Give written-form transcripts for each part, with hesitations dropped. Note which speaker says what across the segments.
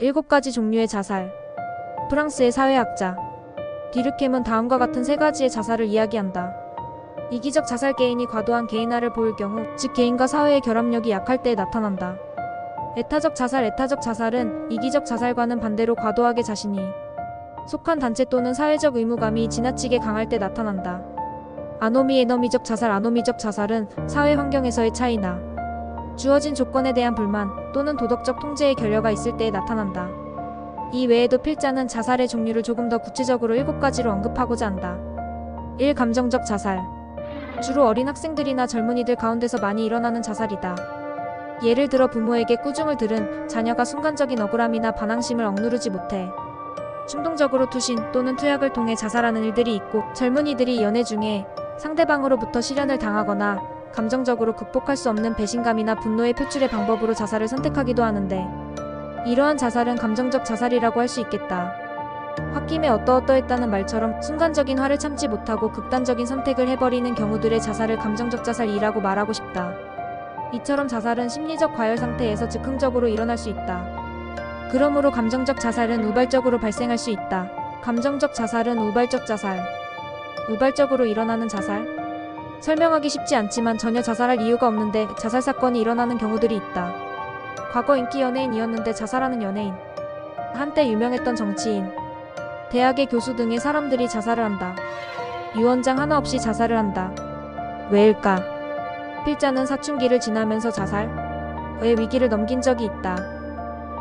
Speaker 1: 7가지 종류의 자살. 프랑스의 사회학자 디르켐은 다음과 같은 3가지의 자살을 이야기한다. 이기적 자살, 개인이 과도한 개인화를 보일 경우, 즉 개인과 사회의 결합력이 약할 때에 나타난다. 애타적 자살. 애타적 자살은 이기적 자살과는 반대로 과도하게 자신이 속한 단체 또는 사회적 의무감이 지나치게 강할 때 나타난다. 아노미. 에너미적 자살. 아노미적 자살은 사회 환경에서의 차이나 주어진 조건에 대한 불만 또는 도덕적 통제의 결여가 있을 때에 나타난다. 이 외에도 필자는 자살의 종류를 조금 더 구체적으로 7가지로 언급하고자 한다. 1. 감정적 자살. 주로 어린 학생들이나 젊은이들 가운데서 많이 일어나는 자살이다. 예를 들어 부모에게 꾸중을 들은 자녀가 순간적인 억울함이나 반항심을 억누르지 못해 충동적으로 투신 또는 투약을 통해 자살하는 일들이 있고, 젊은이들이 연애 중에 상대방으로부터 실현을 당하거나 감정적으로 극복할 수 없는 배신감이나 분노의 표출의 방법으로 자살을 선택하기도 하는데, 이러한 자살은 감정적 자살이라고 할 수 있겠다. 홧김에 어떠어떠했다는 말처럼 순간적인 화를 참지 못하고 극단적인 선택을 해버리는 경우들의 자살을 감정적 자살이라고 말하고 싶다. 이처럼 자살은 심리적 과열 상태에서 즉흥적으로 일어날 수 있다. 그러므로 감정적 자살은 우발적으로 발생할 수 있다. 감정적 자살은 우발적 자살. 우발적으로 일어나는 자살? 설명하기 쉽지 않지만 전혀 자살할 이유가 없는데 자살 사건이 일어나는 경우들이 있다. 과거 인기 연예인이었는데 자살하는 연예인, 한때 유명했던 정치인, 대학의 교수 등의 사람들이 자살을 한다. 유언장 하나 없이 자살을 한다. 왜일까? 필자는 사춘기를 지나면서 자살의 위기를 넘긴 적이 있다.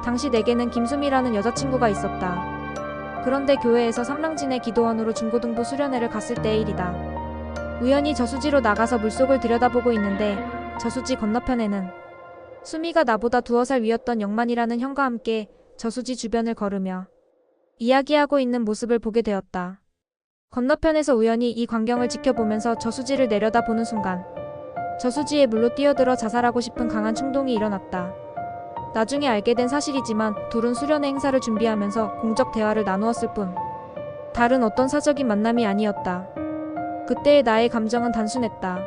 Speaker 1: 당시 내게는 김수미라는 여자친구가 있었다. 그런데 교회에서 삼랑진의 기도원으로 중고등부 수련회를 갔을 때의 일이다. 우연히 저수지로 나가서 물속을 들여다보고 있는데 저수지 건너편에는 수미가 나보다 2살 위였던 영만이라는 형과 함께 저수지 주변을 걸으며 이야기하고 있는 모습을 보게 되었다. 건너편에서 우연히 이 광경을 지켜보면서 저수지를 내려다보는 순간 저수지에 물로 뛰어들어 자살하고 싶은 강한 충동이 일어났다. 나중에 알게 된 사실이지만 둘은 수련회 행사를 준비하면서 공적 대화를 나누었을 뿐 다른 어떤 사적인 만남이 아니었다. 그때의 나의 감정은 단순했다.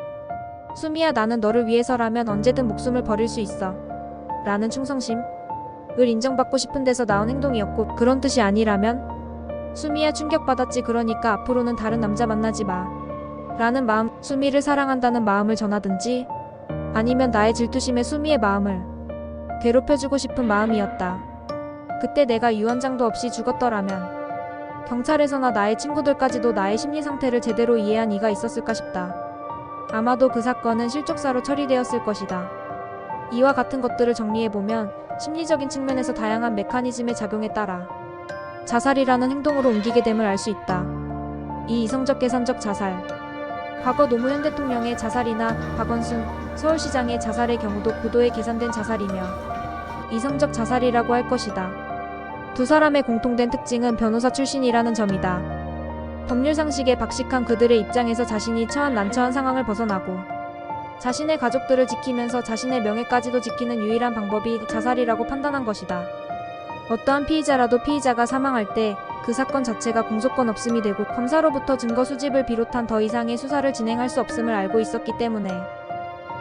Speaker 1: 수미야, 나는 너를 위해서라면 언제든 목숨을 버릴 수 있어. 라는 충성심을 인정받고 싶은 데서 나온 행동이었고, 그런 뜻이 아니라면 수미야, 충격받았지. 그러니까 앞으로는 다른 남자 만나지 마. 라는 마음, 수미를 사랑한다는 마음을 전하든지 아니면 나의 질투심에 수미의 마음을 괴롭혀주고 싶은 마음이었다. 그때 내가 유언장도 없이 죽었더라면 경찰에서나 나의 친구들까지도 나의 심리 상태를 제대로 이해한 이가 있었을까 싶다. 아마도 그 사건은 실족사로 처리되었을 것이다. 이와 같은 것들을 정리해보면 심리적인 측면에서 다양한 메커니즘의 작용에 따라 자살이라는 행동으로 옮기게 됨을 알 수 있다. 이 이성적 계산적 자살. 과거 노무현 대통령의 자살이나 박원순 서울시장의 자살의 경우도 고도의 계산된 자살이며 이성적 자살이라고 할 것이다. 두 사람의 공통된 특징은 변호사 출신이라는 점이다. 법률 상식에 박식한 그들의 입장에서 자신이 처한 난처한 상황을 벗어나고 자신의 가족들을 지키면서 자신의 명예까지도 지키는 유일한 방법이 자살이라고 판단한 것이다. 어떠한 피의자라도 피의자가 사망할 때 그 사건 자체가 공소권 없음이 되고 검사로부터 증거 수집을 비롯한 더 이상의 수사를 진행할 수 없음을 알고 있었기 때문에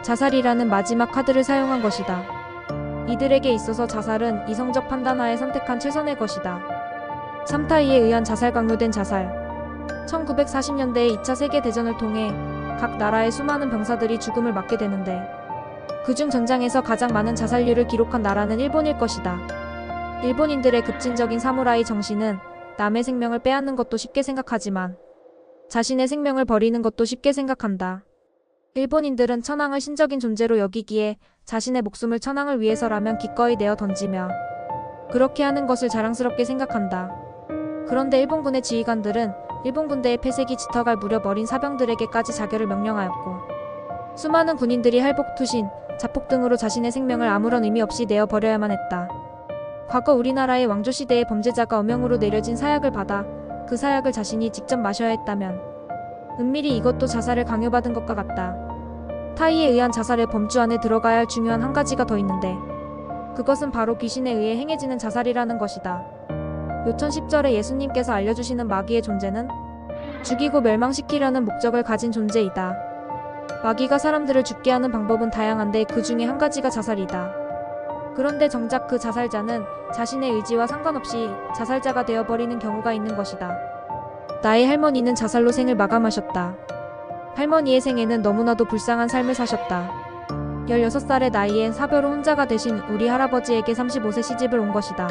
Speaker 1: 자살이라는 마지막 카드를 사용한 것이다. 이들에게 있어서 자살은 이성적 판단하에 선택한 최선의 것이다. 삼타이에 의한 자살. 강요된 자살. 1940년대의 2차 세계대전을 통해 각 나라의 수많은 병사들이 죽음을 맞게 되는데 그중 전장에서 가장 많은 자살률을 기록한 나라는 일본일 것이다. 일본인들의 급진적인 사무라이 정신은 남의 생명을 빼앗는 것도 쉽게 생각하지만 자신의 생명을 버리는 것도 쉽게 생각한다. 일본인들은 천황을 신적인 존재로 여기기에 자신의 목숨을 천황을 위해서라면 기꺼이 내어 던지며 그렇게 하는 것을 자랑스럽게 생각한다. 그런데 일본군의 지휘관들은 일본 군대의 폐색이 짙어갈 무렵 어린 사병들에게까지 자결을 명령하였고 수많은 군인들이 할복, 투신, 자폭 등으로 자신의 생명을 아무런 의미 없이 내어 버려야만 했다. 과거 우리나라의 왕조시대의 범죄자가 엄형으로 내려진 사약을 받아 그 사약을 자신이 직접 마셔야 했다면 은밀히 이것도 자살을 강요받은 것과 같다. 타이에 의한 자살의 범주 안에 들어가야 할 중요한 한 가지가 더 있는데 그것은 바로 귀신에 의해 행해지는 자살이라는 것이다. 요천 10절에 예수님께서 알려주시는 마귀의 존재는 죽이고 멸망시키려는 목적을 가진 존재이다. 마귀가 사람들을 죽게 하는 방법은 다양한데 그 중에 한 가지가 자살이다. 그런데 정작 그 자살자는 자신의 의지와 상관없이 자살자가 되어버리는 경우가 있는 것이다. 나의 할머니는 자살로 생을 마감하셨다. 할머니의 생애는 너무나도 불쌍한 삶을 사셨다. 16살의 나이에 사별후 혼자가 되신 우리 할아버지에게 35세 시집을 온 것이다.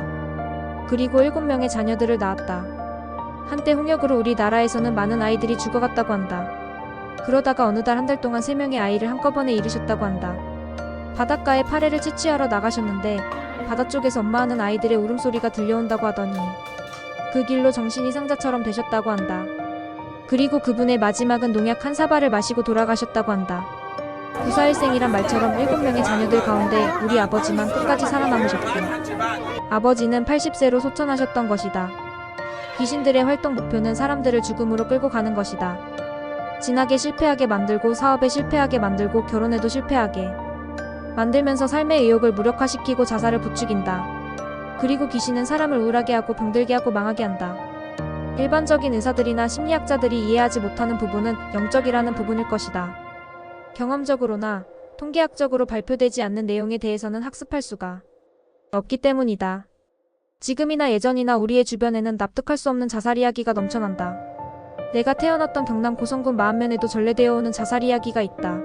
Speaker 1: 그리고 7명의 자녀들을 낳았다. 한때 홍역으로 우리나라에서는 많은 아이들이 죽어갔다고 한다. 그러다가 어느 달 한 달 동안 3명의 아이를 한꺼번에 잃으셨다고 한다. 바닷가에 파래를 채취하러 나가셨는데 바다 쪽에서 엄마하는 아이들의 울음소리가 들려온다고 하더니 그 길로 정신이 상자처럼 되셨다고 한다. 그리고 그분의 마지막은 농약 한 사발을 마시고 돌아가셨다고 한다. 구사일생이란 말처럼 7명의 자녀들 가운데 우리 아버지만 끝까지 살아남으셨고 아버지는 80세로 소천하셨던 것이다. 귀신들의 활동 목표는 사람들을 죽음으로 끌고 가는 것이다. 진하게 실패하게 만들고 사업에 실패하게 만들고 결혼에도 실패하게 만들면서 삶의 의욕을 무력화시키고 자살을 부추긴다. 그리고 귀신은 사람을 우울하게 하고 병들게 하고 망하게 한다. 일반적인 의사들이나 심리학자들이 이해하지 못하는 부분은 영적이라는 부분일 것이다. 경험적으로나 통계학적으로 발표되지 않는 내용에 대해서는 학습할 수가 없기 때문이다. 지금이나 예전이나 우리의 주변에는 납득할 수 없는 자살 이야기가 넘쳐난다. 내가 태어났던 경남 고성군 마안면에도 전래되어 오는 자살 이야기가 있다.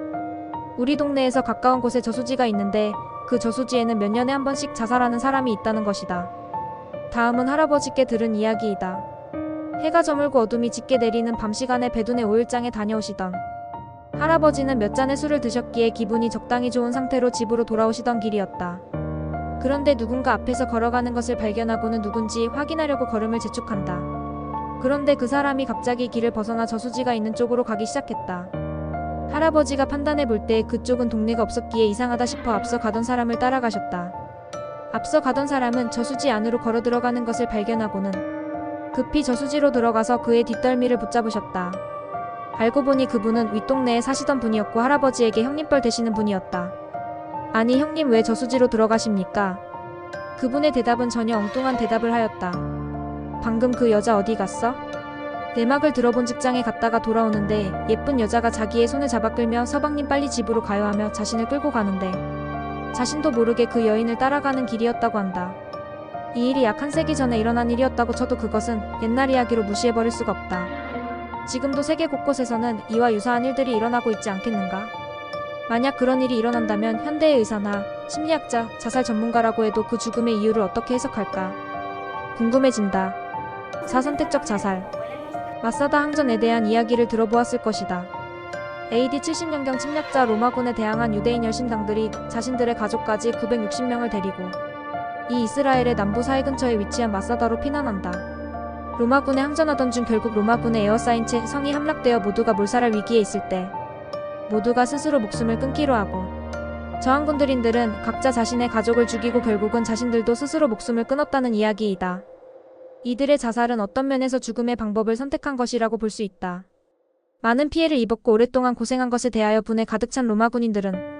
Speaker 1: 우리 동네에서 가까운 곳에 저수지가 있는데 그 저수지에는 몇 년에 한 번씩 자살하는 사람이 있다는 것이다. 다음은 할아버지께 들은 이야기이다. 해가 저물고 어둠이 짙게 내리는 밤 시간에 배둔의 5일장에 다녀오시던 할아버지는 몇 잔의 술을 드셨기에 기분이 적당히 좋은 상태로 집으로 돌아오시던 길이었다. 그런데 누군가 앞에서 걸어가는 것을 발견하고는 누군지 확인하려고 걸음을 재촉한다. 그런데 그 사람이 갑자기 길을 벗어나 저수지가 있는 쪽으로 가기 시작했다. 할아버지가 판단해 볼 때 그쪽은 동네가 없었기에 이상하다 싶어 앞서 가던 사람을 따라가셨다. 앞서 가던 사람은 저수지 안으로 걸어 들어가는 것을 발견하고는 급히 저수지로 들어가서 그의 뒷덜미를 붙잡으셨다. 알고 보니 그분은 윗동네에 사시던 분이었고 할아버지에게 형님뻘 되시는 분이었다. 아니 형님 왜 저수지로 들어가십니까? 그분의 대답은 전혀 엉뚱한 대답을 하였다. 방금 그 여자 어디 갔어? 내막을 들어본 직장에 갔다가 돌아오는데 예쁜 여자가 자기의 손을 잡아 끌며 서방님 빨리 집으로 가요 하며 자신을 끌고 가는데 자신도 모르게 그 여인을 따라가는 길이었다고 한다. 이 일이 약 한 세기 전에 일어난 일이었다고 쳐도 그것은 옛날 이야기로 무시해버릴 수가 없다. 지금도 세계 곳곳에서는 이와 유사한 일들이 일어나고 있지 않겠는가? 만약 그런 일이 일어난다면 현대의 의사나 심리학자, 자살 전문가라고 해도 그 죽음의 이유를 어떻게 해석할까? 궁금해진다. 4선택적 자살. 마사다 항전에 대한 이야기를 들어보았을 것이다. AD 70년경 침략자 로마군에 대항한 유대인 열심당들이 자신들의 가족까지 960명을 데리고 이 이스라엘의 남부 사해 근처에 위치한 마사다로 피난한다. 로마군에 항전하던 중 결국 로마군에 에워싸인 채 성이 함락되어 모두가 몰살할 위기에 있을 때 모두가 스스로 목숨을 끊기로 하고 저항군들인들은 각자 자신의 가족을 죽이고 결국은 자신들도 스스로 목숨을 끊었다는 이야기이다. 이들의 자살은 어떤 면에서 죽음의 방법을 선택한 것이라고 볼 수 있다. 많은 피해를 입었고 오랫동안 고생한 것에 대하여 분에 가득 찬 로마 군인들은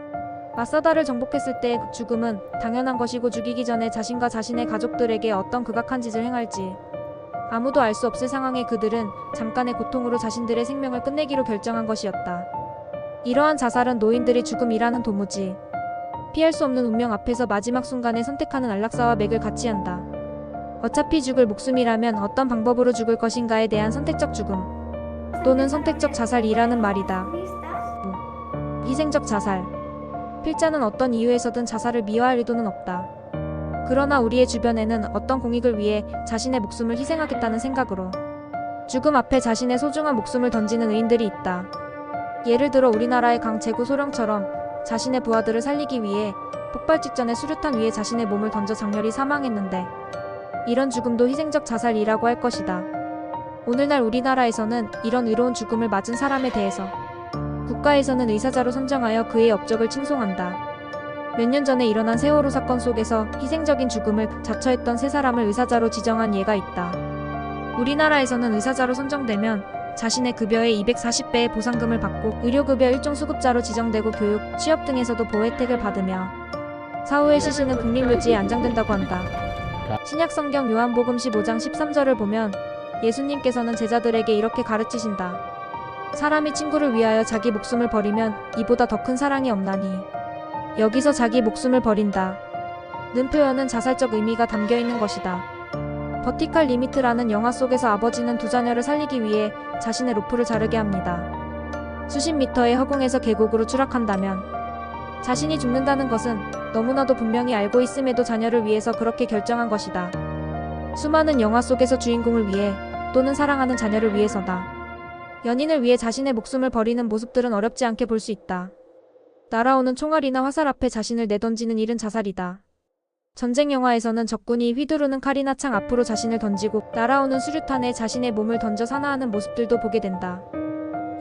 Speaker 1: 마사다를 정복했을 때 죽음은 당연한 것이고 죽이기 전에 자신과 자신의 가족들에게 어떤 극악한 짓을 행할지 아무도 알 수 없을 상황에 그들은 잠깐의 고통으로 자신들의 생명을 끝내기로 결정한 것이었다. 이러한 자살은 노인들의 죽음이라는 도무지 피할 수 없는 운명 앞에서 마지막 순간에 선택하는 안락사와 맥을 같이 한다. 어차피 죽을 목숨이라면 어떤 방법으로 죽을 것인가에 대한 선택적 죽음 또는 선택적 자살이라는 말이다. 희생적 자살. 필자는 어떤 이유에서든 자살을 미화할 의도는 없다. 그러나 우리의 주변에는 어떤 공익을 위해 자신의 목숨을 희생하겠다는 생각으로 죽음 앞에 자신의 소중한 목숨을 던지는 의인들이 있다. 예를 들어 우리나라의 강제구 소령처럼 자신의 부하들을 살리기 위해 폭발 직전에 수류탄 위에 자신의 몸을 던져 장렬히 사망했는데 이런 죽음도 희생적 자살이라고 할 것이다. 오늘날 우리나라에서는 이런 의로운 죽음을 맞은 사람에 대해서 국가에서는 의사자로 선정하여 그의 업적을 칭송한다. 몇 년 전에 일어난 세월호 사건 속에서 희생적인 죽음을 자처했던 세 사람을 의사자로 지정한 예가 있다. 우리나라에서는 의사자로 선정되면 자신의 급여의 240배의 보상금을 받고 의료급여 일종 수급자로 지정되고 교육, 취업 등에서도 보호 혜택을 받으며 사후의 시신은 국립묘지에 안장된다고 한다. 신약성경 요한복음 15장 13절을 보면 예수님께서는 제자들에게 이렇게 가르치신다. 사람이 친구를 위하여 자기 목숨을 버리면 이보다 더 큰 사랑이 없나니 여기서 자기 목숨을 버린다. 는 표현은 자살적 의미가 담겨 있는 것이다. 버티칼 리미트라는 영화 속에서 아버지는 두 자녀를 살리기 위해 자신의 로프를 자르게 합니다. 수십 미터의 허공에서 계곡으로 추락한다면 자신이 죽는다는 것은 너무나도 분명히 알고 있음에도 자녀를 위해서 그렇게 결정한 것이다. 수많은 영화 속에서 주인공을 위해 또는 사랑하는 자녀를 위해서다. 연인을 위해 자신의 목숨을 버리는 모습들은 어렵지 않게 볼 수 있다. 날아오는 총알이나 화살 앞에 자신을 내던지는 일은 자살이다. 전쟁 영화에서는 적군이 휘두르는 칼이나 창 앞으로 자신을 던지고 날아오는 수류탄에 자신의 몸을 던져 산화하는 모습들도 보게 된다.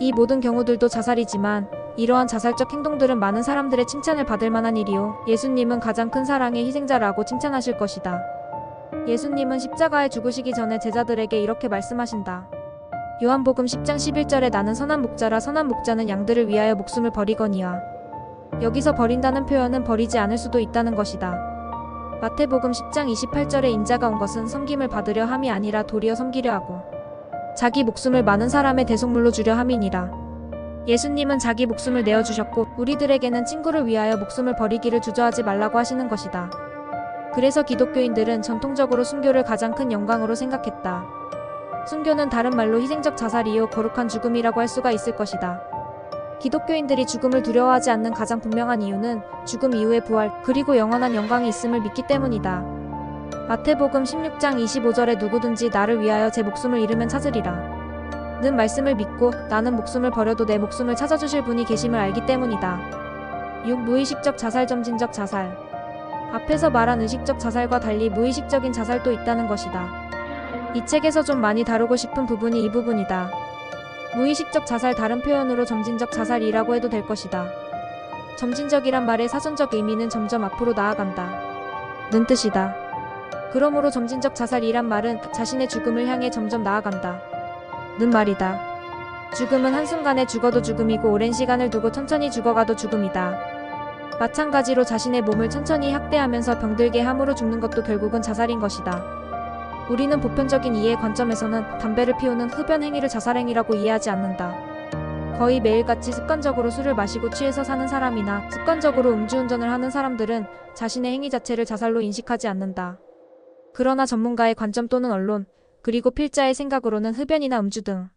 Speaker 1: 이 모든 경우들도 자살이지만 이러한 자살적 행동들은 많은 사람들의 칭찬을 받을 만한 일이요. 예수님은 가장 큰 사랑의 희생자라고 칭찬하실 것이다. 예수님은 십자가에 죽으시기 전에 제자들에게 이렇게 말씀하신다. 요한복음 10장 11절에 나는 선한 목자라 선한 목자는 양들을 위하여 목숨을 버리거니와. 여기서 버린다는 표현은 버리지 않을 수도 있다는 것이다. 마태복음 10장 28절에 인자가 온 것은 섬김을 받으려 함이 아니라 도리어 섬기려 하고 자기 목숨을 많은 사람의 대속물로 주려 함이니라. 예수님은 자기 목숨을 내어주셨고 우리들에게는 친구를 위하여 목숨을 버리기를 주저하지 말라고 하시는 것이다. 그래서 기독교인들은 전통적으로 순교를 가장 큰 영광으로 생각했다. 순교는 다른 말로 희생적 자살이요 거룩한 죽음이라고 할 수가 있을 것이다. 기독교인들이 죽음을 두려워하지 않는 가장 분명한 이유는 죽음 이후의 부활 그리고 영원한 영광이 있음을 믿기 때문이다. 마태복음 16장 25절에 누구든지 나를 위하여 제 목숨을 잃으면 찾으리라. 는 말씀을 믿고 나는 목숨을 버려도 내 목숨을 찾아주실 분이 계심을 알기 때문이다. 6. 무의식적 자살 점진적 자살. 앞에서 말한 의식적 자살과 달리 무의식적인 자살도 있다는 것이다. 이 책에서 좀 많이 다루고 싶은 부분이 이 부분이다. 무의식적 자살 다른 표현으로 점진적 자살이라고 해도 될 것이다. 점진적이란 말의 사전적 의미는 점점 앞으로 나아간다. 는 뜻이다. 그러므로 점진적 자살이란 말은 자신의 죽음을 향해 점점 나아간다. 는 말이다. 죽음은 한순간에 죽어도 죽음이고 오랜 시간을 두고 천천히 죽어가도 죽음이다. 마찬가지로 자신의 몸을 천천히 학대하면서 병들게 함으로 죽는 것도 결국은 자살인 것이다. 우리는 보편적인 이해의 관점에서는 담배를 피우는 흡연 행위를 자살행위라고 이해하지 않는다. 거의 매일같이 습관적으로 술을 마시고 취해서 사는 사람이나 습관적으로 음주운전을 하는 사람들은 자신의 행위 자체를 자살로 인식하지 않는다. 그러나 전문가의 관점 또는 언론, 그리고 필자의 생각으로는 흡연이나 음주 등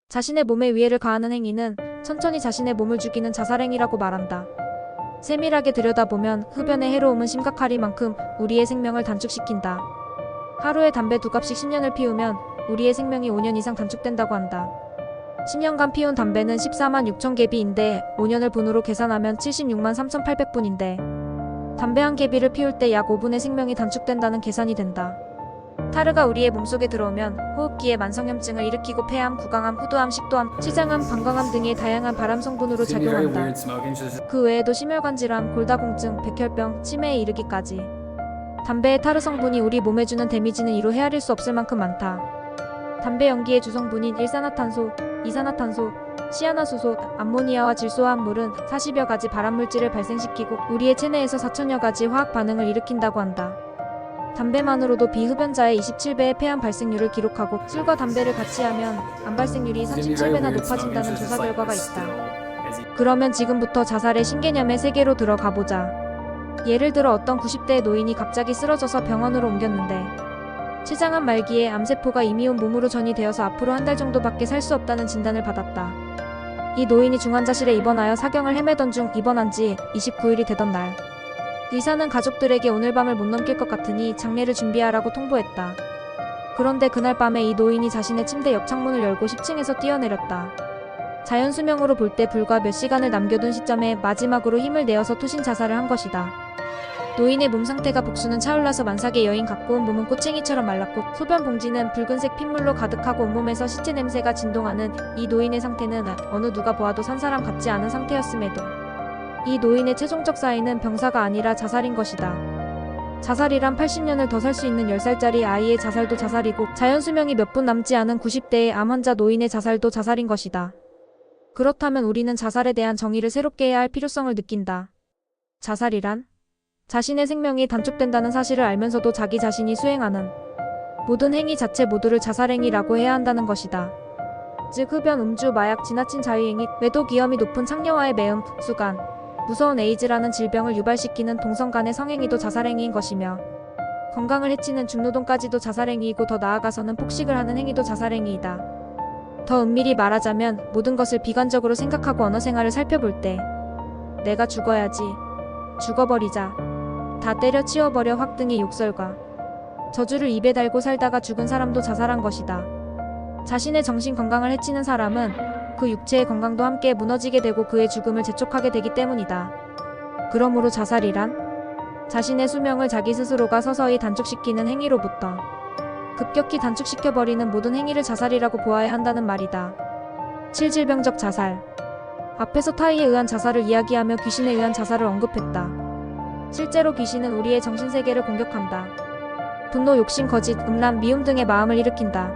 Speaker 1: 자신의 몸에 위해를 가하는 행위는 천천히 자신의 몸을 죽이는 자살행위라고 말한다. 세밀하게 들여다보면 흡연의 해로움은 심각하리만큼 우리의 생명을 단축시킨다. 하루에 담배 2갑씩 10년을 피우면 우리의 생명이 5년 이상 단축된다고 한다. 10년간 피운 담배는 14만 6천 개비인데 5년을 분으로 계산하면 76만 3,800분인데 담배 한 개비를 피울 때 약 5분의 생명이 단축된다는 계산이 된다. 타르가 우리의 몸속에 들어오면 호흡기에 만성염증을 일으키고 폐암, 구강암, 후두암, 식도암, 치장암, 방광암 등의 다양한 발암 성분으로 작용한다. 그 외에도 심혈관 질환, 골다공증, 백혈병, 치매에 이르기까지. 담배의 타르 성분이 우리 몸에 주는 데미지는 이로 헤아릴 수 없을 만큼 많다. 담배 연기의 주성분인 일산화탄소, 이산화탄소, 시아나수소, 암모니아와 질소화합물은 40여 가지 발암물질을 발생시키고 우리의 체내에서 4천여 가지 화학 반응을 일으킨다고 한다. 담배만으로도 비흡연자의 27배의 폐암 발생률을 기록하고 술과 담배를 같이 하면 암 발생률이 37배나 높아진다는 조사 결과가 있다. 그러면 지금부터 자살의 신개념의 세계로 들어가보자. 예를 들어 어떤 90대의 노인이 갑자기 쓰러져서 병원으로 옮겼는데 췌장암 말기에 암세포가 이미 온 몸으로 전이 되어서 앞으로 한 달 정도밖에 살 수 없다는 진단을 받았다. 이 노인이 중환자실에 입원하여 사경을 헤매던 중 입원한 지 29일이 되던 날 의사는 가족들에게 오늘 밤을 못 넘길 것 같으니 장례를 준비하라고 통보했다. 그런데 그날 밤에 이 노인이 자신의 침대 옆 창문을 열고 10층에서 뛰어내렸다. 자연수명으로 볼 때 불과 몇 시간을 남겨둔 시점에 마지막으로 힘을 내어서 투신 자살을 한 것이다. 노인의 몸 상태가 복수는 차올라서 만삭의 여인 같고 몸은 꼬챙이처럼 말랐고 소변 봉지는 붉은색 핏물로 가득하고 온몸에서 시체 냄새가 진동하는 이 노인의 상태는 어느 누가 보아도 산 사람 같지 않은 상태였음에도 이 노인의 최종적 사인은 병사가 아니라 자살인 것이다. 자살이란 80년을 더 살 수 있는 10살짜리 아이의 자살도 자살이고 자연수명이 몇 분 남지 않은 90대의 암 환자 노인의 자살도 자살인 것이다. 그렇다면 우리는 자살에 대한 정의를 새롭게 해야 할 필요성을 느낀다. 자살이란 자신의 생명이 단축된다는 사실을 알면서도 자기 자신이 수행하는 모든 행위 자체 모두를 자살행위라고 해야 한다는 것이다. 즉 흡연, 음주, 마약, 지나친 자위행위, 외도, 기염이 높은 창녀와의 매음, 수간, 무서운 에이즈라는 질병을 유발시키는 동성 간의 성행위도 자살행위인 것이며 건강을 해치는 중노동까지도 자살행위이고 더 나아가서는 폭식을 하는 행위도 자살행위이다. 더 은밀히 말하자면 모든 것을 비관적으로 생각하고 언어생활을 살펴볼 때 내가 죽어야지, 죽어버리자, 다 때려치워버려 확 등의 욕설과 저주를 입에 달고 살다가 죽은 사람도 자살한 것이다. 자신의 정신 건강을 해치는 사람은 그 육체의 건강도 함께 무너지게 되고 그의 죽음을 재촉하게 되기 때문이다. 그러므로 자살이란 자신의 수명을 자기 스스로가 서서히 단축시키는 행위로부터 급격히 단축시켜버리는 모든 행위를 자살이라고 보아야 한다는 말이다. 7. 질병적 자살. 앞에서 타의에 의한 자살을 이야기하며 귀신에 의한 자살을 언급했다. 실제로 귀신은 우리의 정신세계를 공격한다. 분노, 욕심, 거짓, 음란, 미움 등의 마음을 일으킨다.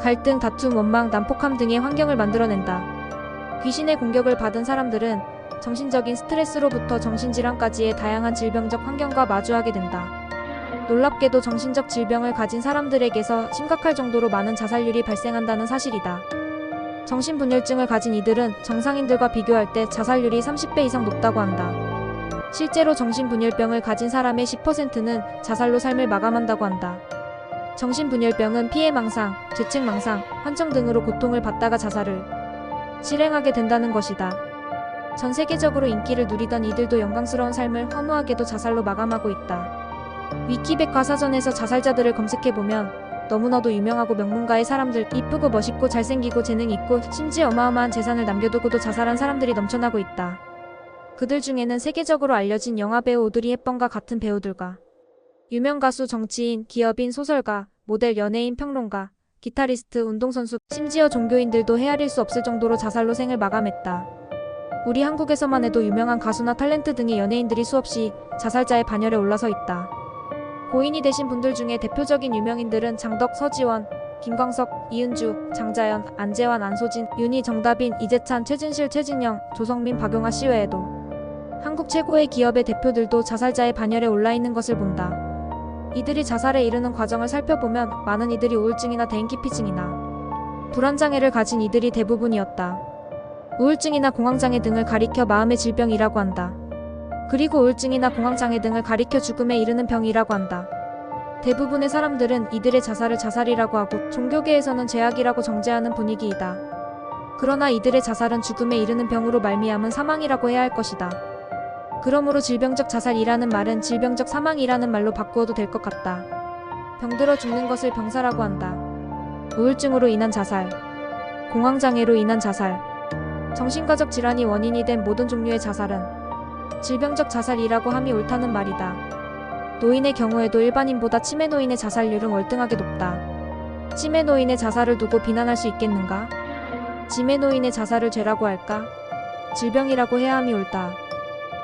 Speaker 1: 갈등, 다툼, 원망, 난폭함 등의 환경을 만들어낸다. 귀신의 공격을 받은 사람들은 정신적인 스트레스로부터 정신질환까지의 다양한 질병적 환경과 마주하게 된다. 놀랍게도 정신적 질병을 가진 사람들에게서 심각할 정도로 많은 자살률이 발생한다는 사실이다. 정신분열증을 가진 이들은 정상인들과 비교할 때 자살률이 30배 이상 높다고 한다. 실제로 정신분열병을 가진 사람의 10%는 자살로 삶을 마감한다고 한다. 정신분열병은 피해망상, 죄책망상, 환청 등으로 고통을 받다가 자살을 실행하게 된다는 것이다. 전 세계적으로 인기를 누리던 이들도 영광스러운 삶을 허무하게도 자살로 마감하고 있다. 위키백과사전에서 자살자들을 검색해보면 너무나도 유명하고 명문가의 사람들, 이쁘고 멋있고 잘생기고 재능 있고 심지어 어마어마한 재산을 남겨두고도 자살한 사람들이 넘쳐나고 있다. 그들 중에는 세계적으로 알려진 영화배우 오드리 헵번과 같은 배우들과 유명 가수, 정치인, 기업인, 소설가, 모델, 연예인, 평론가, 기타리스트, 운동선수, 심지어 종교인들도 헤아릴 수 없을 정도로 자살로 생을 마감했다. 우리 한국에서만 해도 유명한 가수나 탤런트 등의 연예인들이 수없이 자살자의 반열에 올라서 있다. 고인이 되신 분들 중에 대표적인 유명인들은 장덕, 서지원, 김광석, 이은주, 장자연, 안재환, 안소진, 윤희, 정다빈, 이재찬, 최진실, 최진영, 조성민, 박용화 씨 외에도 한국 최고의 기업의 대표들도 자살자의 반열에 올라 있는 것을 본다. 이들이 자살에 이르는 과정을 살펴보면 많은 이들이 우울증이나 대인기피증이나 불안장애를 가진 이들이 대부분이었다. 우울증이나 공황장애 등을 가리켜 마음의 질병이라고 한다. 그리고 우울증이나 공황장애 등을 가리켜 죽음에 이르는 병이라고 한다. 대부분의 사람들은 이들의 자살을 자살이라고 하고 종교계에서는 죄악이라고 정죄하는 분위기이다. 그러나 이들의 자살은 죽음에 이르는 병으로 말미암은 사망이라고 해야 할 것이다. 그러므로 질병적 자살이라는 말은 질병적 사망이라는 말로 바꾸어도 될 것 같다. 병들어 죽는 것을 병사라고 한다. 우울증으로 인한 자살, 공황장애로 인한 자살, 정신과적 질환이 원인이 된 모든 종류의 자살은 질병적 자살이라고 함이 옳다는 말이다. 노인의 경우에도 일반인보다 치매 노인의 자살률은 월등하게 높다. 치매 노인의 자살을 두고 비난할 수 있겠는가? 치매 노인의 자살을 죄라고 할까? 질병이라고 해야 함이 옳다.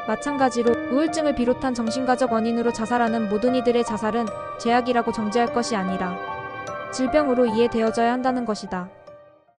Speaker 1: 마찬가지로 우울증을 비롯한 정신과적 원인으로 자살하는 모든 이들의 자살은 죄악이라고 정죄할 것이 아니라 질병으로 이해되어져야 한다는 것이다.